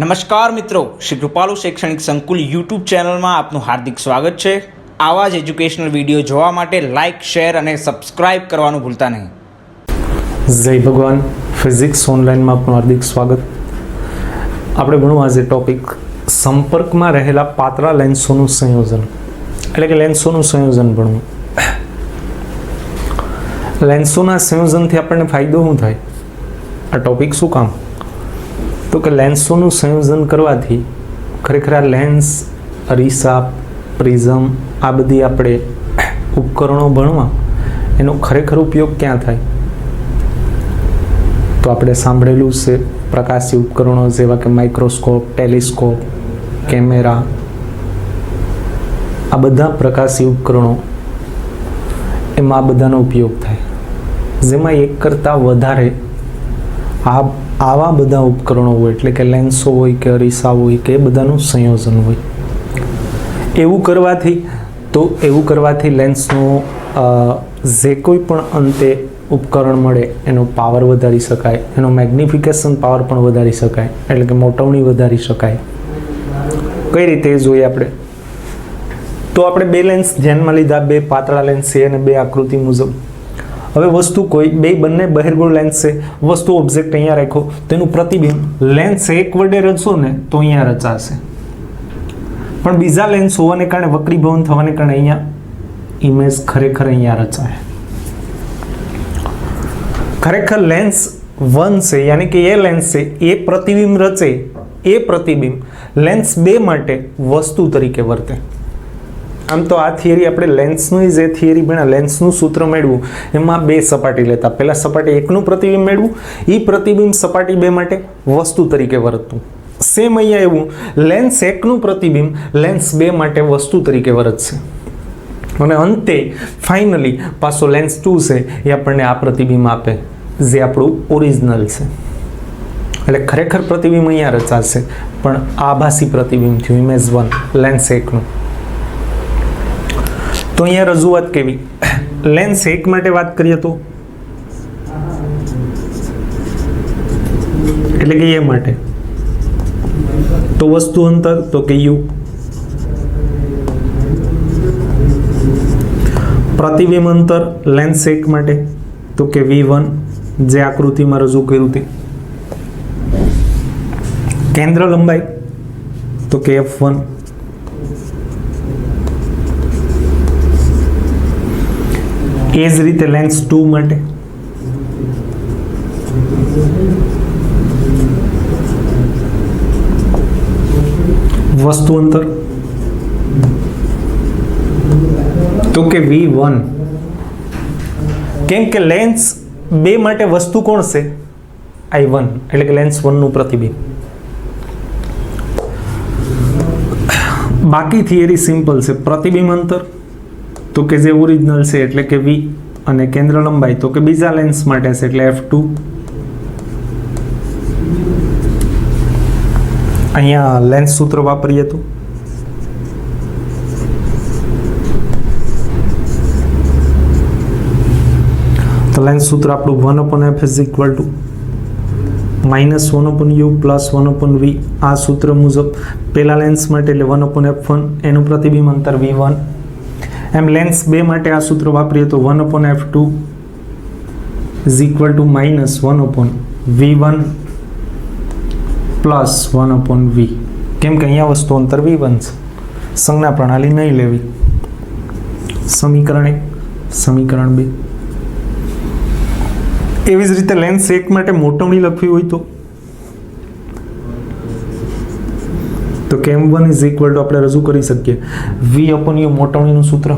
નમસ્કાર મિત્રો, શ્રી કૃપાલુ શૈક્ષણિક સંકુલ યુટ્યુબ ચેનલમાં આપનું હાર્દિક સ્વાગત છે। આવા જ એજ્યુકેશનલ વિડીયો જોવા માટે લાઇક, શેર અને સબસ્ક્રાઇબ કરવાનું ભૂલતા નહીં। જય ભગવાન, ફિઝિક્સ ઓનલાઈનમાં આપનું હાર્દિક સ્વાગત। આપણે ભણવું આજે ટોપિક સંપર્કમાં રહેલા પાતળા લેન્સોનું સંયોજન, એટલે કે લેન્સોનું સંયોજન ભણવું। લેન્સોના સંયોજનથી આપણને ફાયદો શું થાય? આ ટોપિક શું કામ? તો કે લેન્સોનું સંયોજન કરવાથી ખરેખર આ લેન્સ, અરીસા, પ્રિઝમ આ બધી આપણે ઉપકરણો ભણવા એનો ખરેખર ઉપયોગ ક્યાં થાય? તો આપણે સાંભળેલું છે પ્રકાશી ઉપકરણો જેવા કે માઇક્રોસ્કોપ, ટેલિસ્કોપ, કેમેરા, આ બધા પ્રકાશી ઉપકરણો એમાં આ બધાનો ઉપયોગ થાય, જેમાં એક કરતાં વધારે આવા બધા ઉપકરણો હોય, એટલે કે લેન્સો હોય કે અરીસા હોય કે એ બધાનું સંયોજન હોય। એવું કરવાથી લેન્સનો જે કોઈ પણ અંતે ઉપકરણ મળે એનો પાવર વધારી શકાય, એનો મેગ્નિફિકેશન પાવર પણ વધારી શકાય, એટલે કે મોટવણી વધારી શકાય। કઈ રીતે એ જોઈએ આપણે? તો આપણે બે લેન્સ ધ્યાનમાં લીધા, બે પાતળા લેન્સ છે અને બે આકૃતિ મુજબ। હવે વસ્તુ બંને બહિર્ગોળ લેન્સ છે, વસ્તુ ઓબ્જેક્ટ અહીંયા રાખો તો એનું પ્રતિબિંબ લેન્સ એક વડે રચશો ને તો અહીંયા રચાશે, પણ બીજા લેન્સ હોવાને કારણે વક્રીભવન થવાને કારણે અહીંયા ઇમેજ ખરેખર અહીંયા રચાય। ખરેખર લેન્સ 1 છે, યાની કે એ લેન્સ છે એ પ્રતિબિંબ રચે, એ પ્રતિબિંબ લેન્સ 2 માટે વસ્તુ તરીકે વર્તે। આમ તો આ થિયરી આપણે લેન્સનું જે થિયરી ભણ્યા, લેન્સનું સૂત્ર મેળવું એમાં બે સપાટી લેતા, પહેલા સપાટી 1નું પ્રતિબિંબ મેળવું, એ પ્રતિબિંબ સપાટી 2 માટે વસ્તુ તરીકે વર્તતું। સેમ અહીંયા એવું, લેન્સ 1નું પ્રતિબિંબ લેન્સ 2 માટે વસ્તુ તરીકે વર્તશે, અને અંતે ફાઇનલી પાછો લેન્સ 2 છે એ આપણને આ પ્રતિબિંબ આપે જે આપણું ઓરિજિનલ છે। એટલે ખરેખર પ્રતિબિંબ અહીંયા રચાશે, પણ આભાસી પ્રતિબિંબ થયું ઇમેજ 1 લેન્સ 1નું। તો અહીંયા રજૂઆત કેવી? લેન્સ 1 માટે વાત કરીએ તો એટલે કે એ માટે તો વસ્તુ અંતર તો કે u, પ્રતિબિંબ અંતર લેન્સ 1 માટે તો કે v1 જે આકૃતિમાં રજૂ કર્યું તે, કેન્દ્ર લંબાઈ તો કે f1, એ જ રીતે લેન્સ 2 માટે વસ્તુ અંતર તો કે v1। કેમ કે લેન્સ 2 માટે વસ્તુ કોણ છે? i1, એટલે કે લેન્સ 1 નું પ્રતિબિંબ। બાકી થિયરી સિમ્પલ છે, પ્રતિબિંબ અંતર તો કે જે ઓરિજિનલ છે એટલે કે v, અને કેન્દ્ર લંબાઈ તો કે બીજા લેન્સ માટે છે એટલે f2। અહીંયા લેન્સ સૂત્ર વાપરીએ તો લેન્સ સૂત્ર આપણું 1/f is equal to -1/u + 1/v। આ સૂત્ર મુજબ પહેલા લેન્સ માટે એટલે 1/f1 એનું પ્રતિબિંબ અંતર v1, એમ લેન્સ 2 માટે આ સૂત્ર વાપરીએ તો 1/f2 is equal to -1/v1 + 1/v। કેમ કે અહીંયા વસ્તુ અંતર v1 છે, સંજ્ઞા પ્રણાલી નહીં લેવી। સમીકરણ 1, સમીકરણ 2। એવી જ રીતે લેન્સ 1 માટે મોટવણી લખવી હોય તો કે m1 is equal to આપણે રજૂ કરી શકીએ v/u મોટવણીનું સૂત્ર,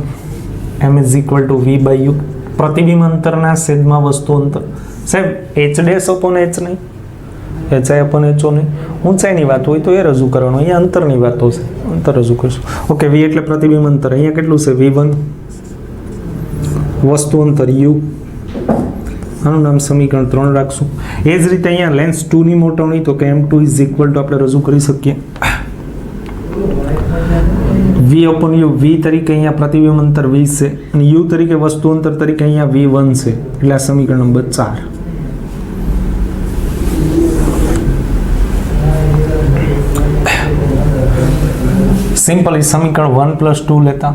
m is equal to v/u, પ્રતિબિંબ અંતરના છેદમાં વસ્તુ અંતર। સાહેબ h' upon h નહીં, hi/ho નહીં, ઊંચાઈની વાત હોય તો એ રજૂ કરવાનું, અહીંયા અંતરની વાતો છે, અંતર રજૂ કરીશું। ઓકે, v એટલે પ્રતિબિંબ અંતર, અહીંયા કેટલું છે v1, વસ્તુ અંતર u, આનું નામ સમીકરણ 3 રાખશું। એ જ રીતે અહીંયા લેન્સ 2 ની મોટવણી તો કે m2 is equal to આપણે રજૂ કરી શકીએ v/u, v તરીકે અહીંયા પ્રતિબિંબ અંતર 20 છે અને u તરીકે વસ્તુ અંતર તરીકે અહીંયા v1 છે, એટલે આ સમીકરણ નંબર 4। સિમ્પલી સમીકરણ 1+2 લેતા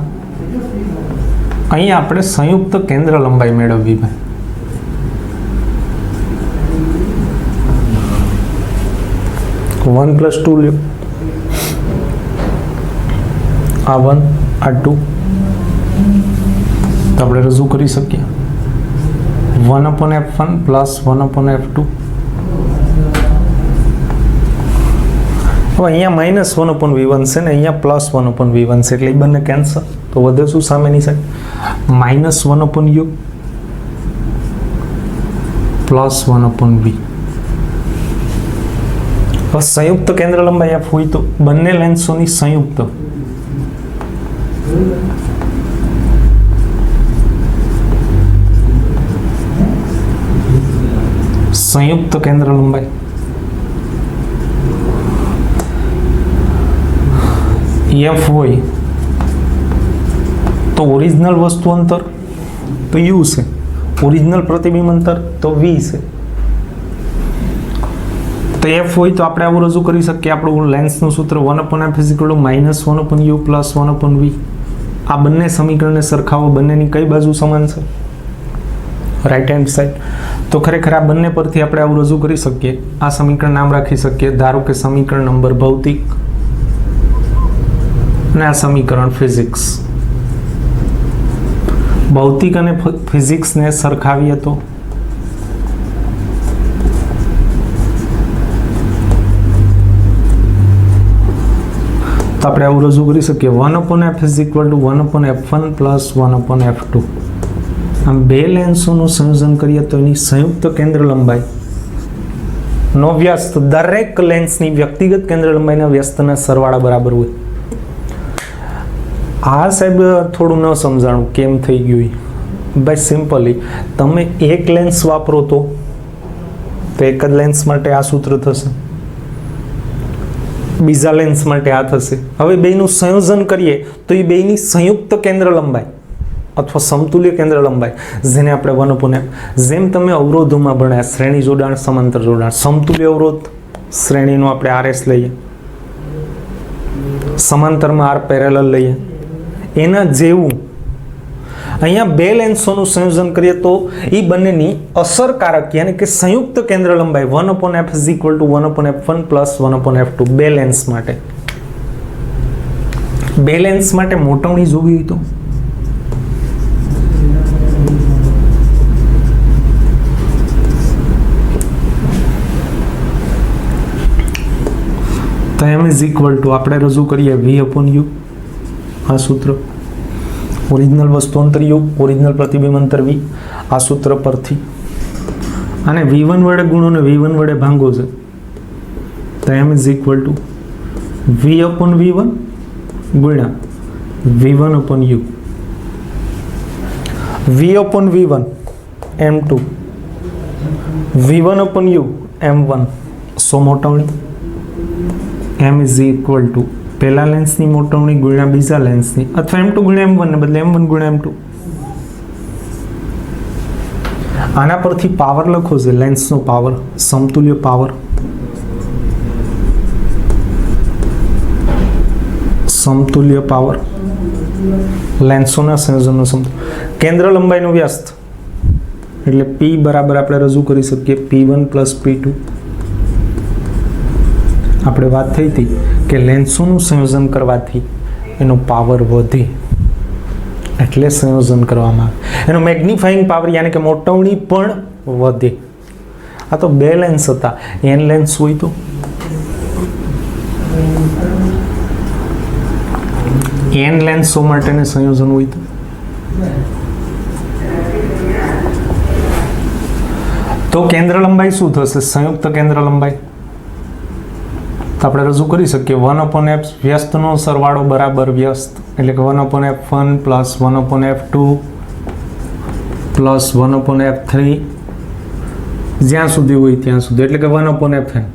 અહીંયા આપણે સંયુક્ત કેન્દ્ર લંબાઈ મેળવવી ભાઈ. વન પ્લસ ટુ લ્યો, આ 1 આ 2 તો આપણે રજૂ કરી શકીએ 1/f1 પ્લસ 1/f2. હવે અહીંયા -1/v1 છે ને અહીંયા +1/v1 છે એટલે એ બંને કેન્સલ. તો વધે શું સામેની સાઈડ? -1/u +1/v. સંયુક્ત કેન્દ્ર લંબાઈ f હોય તો બંને લેન્સોની સંયુક્ત કેન્દ્ર લંબાઈ f હોય તો ઓરિજિનલ વસ્તુ અંતર તો u છે, ઓરિજિનલ પ્રતિબિંબ અંતર તો v છે. તો f હોય તો આપણે આવું રજૂ કરી શકીએ આપણું લેન્સનું સૂત્ર 1/f = -1/u + 1/v. આ બંને સમીકરણને સરખાવો, બંનેની કઈ બાજુ સમાન છે? Right hand side. તો ખરેખર આ બંને પરથી આપણે આવું રજૂ કરી શકીએ. આ સમીકરણ નામ રાખી શકીએ, ધારો કે સમીકરણ નંબર ભૌતિક અને આ સમીકરણ ફિઝિક્સ. ભૌતિક અને ફિઝિક્સને સરખાવીએ તો આપણે આવું રજૂ કરી શકીએ 1/f = 1/f1 + 1/f2. આમ બે લેન્સોનું સંયોજન કરીએ તો એની સંયુક્ત કેન્દ્ર લંબાઈ નો વ્યસ્ત દરેક લેન્સની વ્યક્તિગત કેન્દ્ર લંબાઈના વ્યસ્તના સરવાળા બરાબર હોય. આ સાહેબ થોડું ન સમજાણું કેમ થઈ ગયું ભાઈ. સિમ્પલી તમે એક લેન્સ વાપરો તો એક જ લેન્સ માટે આ સૂત્ર થશે, બીજા લેન્સ માટે આ થશે. હવે બેનું સંયોજન કરીએ તો એ બેની સંયુક્ત કેન્દ્ર લંબાઈ અથવા સમતુલ્ય કેન્દ્ર લંબાઈ, જેને આપણે 1/f, જેમ તમે અવરોધોમાં ભણ્યા શ્રેણી જોડાણ, સમાંતર જોડાણ. સમતુલ્ય અવરોધ શ્રેણીનો આપણે RS લઈએ, સમાંતરમાં R પેરેલલ લઈએ. એના જેવું અહીંયા બે લેન્સોનું સંયોજન કરીએ તો એ બંનેની અસરકારક યાની કે સંયુક્ત કેન્દ્ર લંબાઈ 1/f = 1/f1 + 1/f2. બે લેન્સ માટે મોટવણી જોવી હોય તો m = આપણે રજૂ કરીએ v/u. આ સૂત્ર ઓરિજિનલ વસ્તુ અંતર u, ઓરિજિનલ પ્રતિબિંબ અંતર v. આ સૂત્ર પરથી અને v1 વડે ગુણો ને v1 વડે ભાંગો છે તો m = v/v1 ગુણ્યા v1/u. v/v1 m2, v1/u m1. સો મોટવણી m = પહેલા લેન્સની મોટવણી ગુણ્યા બીજા લેન્સની, અથવા m2 ગુણ્યા m1 ને બદલે m1 ગુણ્યા m2. આના પરથી પાવર લખો છે, લેન્સનો પાવર, સમતુલ્ય પાવર. સમતુલ્ય પાવર લેન્સોના સંયોજનનો સમતુલ્ય. કેન્દ્ર લંબાઈનો વ્યસ્ત એટલે P બરાબર આપણે રજૂ કરી શકીએ P1 + P2. આપણે વાત થઈ હતી કે લેન્સોનું સંયોજન કરવાથી એનો પાવર વધે એટલે સંયોજન કરવામાં આવે, એનો મેગ્નિફાઈંગ પાવર યાની કે મોટવણી પણ વધે. આ તો બે લેન્સ હતા, n લેન્સ હોય તો n લેન્સો માટેનું સંયોજન હોય તો કેન્દ્ર લંબાઈ શું થશે? સંયુક્ત કેન્દ્ર લંબાઈ તો આપણે રજૂ કરી શકીએ 1/f વ્યસ્તનો સરવાળો બરાબર વ્યસ્ત એટલે કે 1/f1 + 1/f2 + 1/f3 જ્યાં સુધી હોય ત્યાં સુધી એટલે કે 1/fn.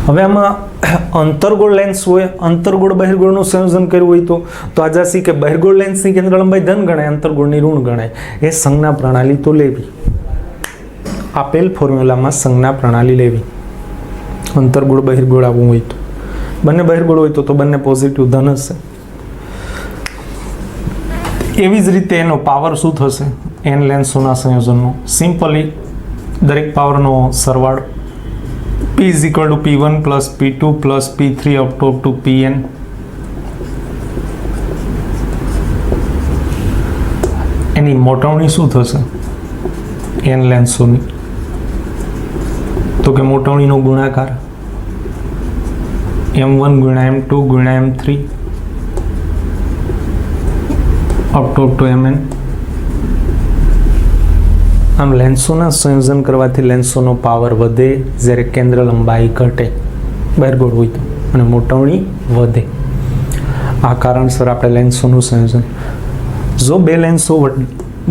હવે આમાં અંતર્ગોળ લેન્સ હોય, અંતર્ગોળ બહિર્ગોળનું સંયોજન કર્યું હોય તો આ જાસી કે બહિર્ગોળ લેન્સની કેન્દ્ર લંબાઈ ધન ગણાય, અંતર્ગોળની ઋણ ગણાય. એ સંજ્ઞા પ્રણાલી તો લેવી, આપેલ ફોર્મ્યુલામાં સંજ્ઞા પ્રણાલી લેવી. અંતર્ગોળ બહિર્ગોળ આવવું હોય તો બંને બહિર્ગોળ હોય તો બંને પોઝિટિવ ધન હશે. એવી જ રીતે એનો પાવર શું થશે n લેન્સોના સંયોજનનો? સિમ્પલી દરેક પાવરનો સરવાળો p is equal to p1 plus p2 plus p3 up to pn. એની મોટવણી શું થશે n લેન્સોની? તો કે મોટવણીનો ગુણાકાર m1 ગુણ્યા m2 ગુણ્યા m3 અપ ટુ mn. આમ લેન્સોના સંયોજન કરવાથી લેન્સોનો પાવર વધે જ્યારે કેન્દ્ર લંબાઈ ઘટે બહિર્ગોળ હોય તો, અને મોટવણી વધે. આ કારણસર આપણે લેન્સોનું સંયોજન, જો બે લેન્સો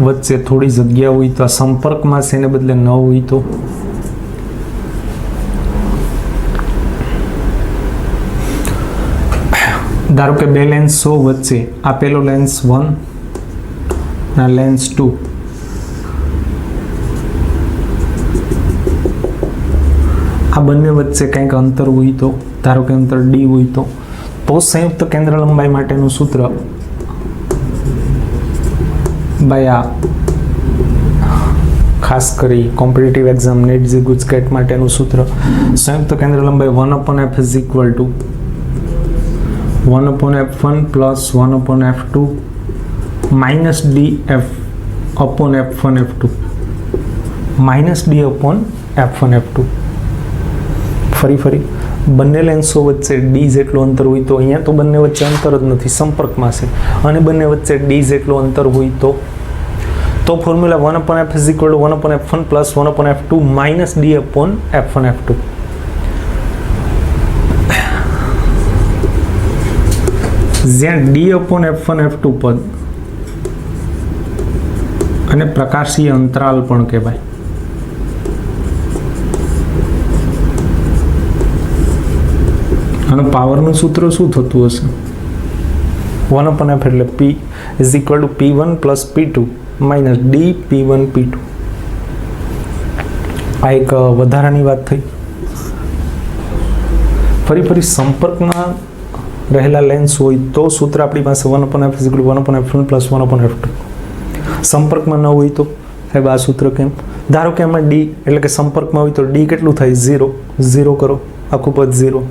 વચ્ચે થોડી જગ્યા હોય તો આ સંપર્કમાં છે એને બદલે ન હોય તો ધારો કે બે લેન્સો વચ્ચે આપેલો લેન્સ 1 અને લેન્સ 2, આ બંને વચ્ચે કંઈક અંતર હોય તો, ધારો કે અંતર d હોય તો સંયુક્ત કેન્દ્ર લંબાઈ માટેનું સૂત્ર ભાઈ આ ખાસ કરી કોમ્પિટિટિવ એક્ઝામ નેટ જે ગુજકેટ માટેનું સૂત્ર સંયુક્ત કેન્દ્ર લંબાઈ 1/f is equal to 1/f1 plus 1/f2 minus df upon f1 f2 minus d upon f1 f2. ફરી બંને લેન્સો વચ્ચે d જેટલું અંતર હોય તો અહીંયા તો બંને વચ્ચે અંતર જ નથી, સંપર્કમાં છે, અને બંને વચ્ચે d જેટલું અંતર હોય તો formula 1/f is equal to 1/f1 plus 1/f2 minus d upon f1 f2. જ્યાં d અપોન f1 f2 પદ અને પ્રકાશીય અંતરાલ પણ કહેવાય. અને પાવરનું સૂત્ર શું થતું હશે? 1/f એટલે p is equal to p1 plus p2 minus d p1 p2. આ એક વધારાની વાત થઈ. ફરી સંપર્કમાં રહેલા લેન્સ હોય તો સૂત્ર આપણી પાસે 1/f is equal to 1/f1 plus 1/f2. સંપર્કમાં ન હોય તો સાહેબ આ સૂત્ર કેમ? ધારો કે એમાં d એટલે કે સંપર્કમાં હોય તો d કેટલું થાય? 0 કરો, આખું પદ 0.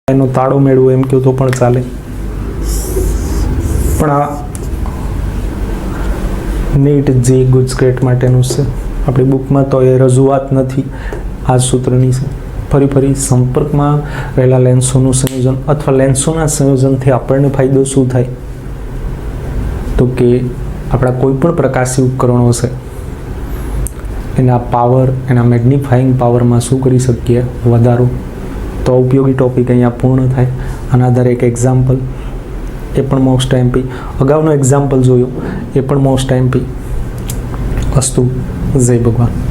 એનો તાળો મેળવો એમ કહો તો પણ ચાલે, પણ આ નીટ જે ગુજકેટ માટેનું છે, આપણી બુકમાં તો એ રજૂઆત નથી આ સૂત્રની છે. ફરી સંપર્કમાં રહેલા લેન્સોનું સંયોજન અથવા લેન્સોના સંયોજનથી આપણને ફાયદો શું થાય? તો કે આપણા કોઈ પણ પ્રકાશી ઉપકરણો છે એના પાવર, એના મેગ્નિફાઈંગ પાવરમાં શું કરી શકીએ? વધારો. તો ઉપયોગી ટોપિક અહીંયા પૂર્ણ થાય. આના આધારે એક એક્ઝામ્પલ, એ પણ મોસ્ટ એમપી, અગાઉનો એક્ઝામ્પલ જોયો એ પણ મોસ્ટ એમપી. અસ્તુ, જય ભગવાન.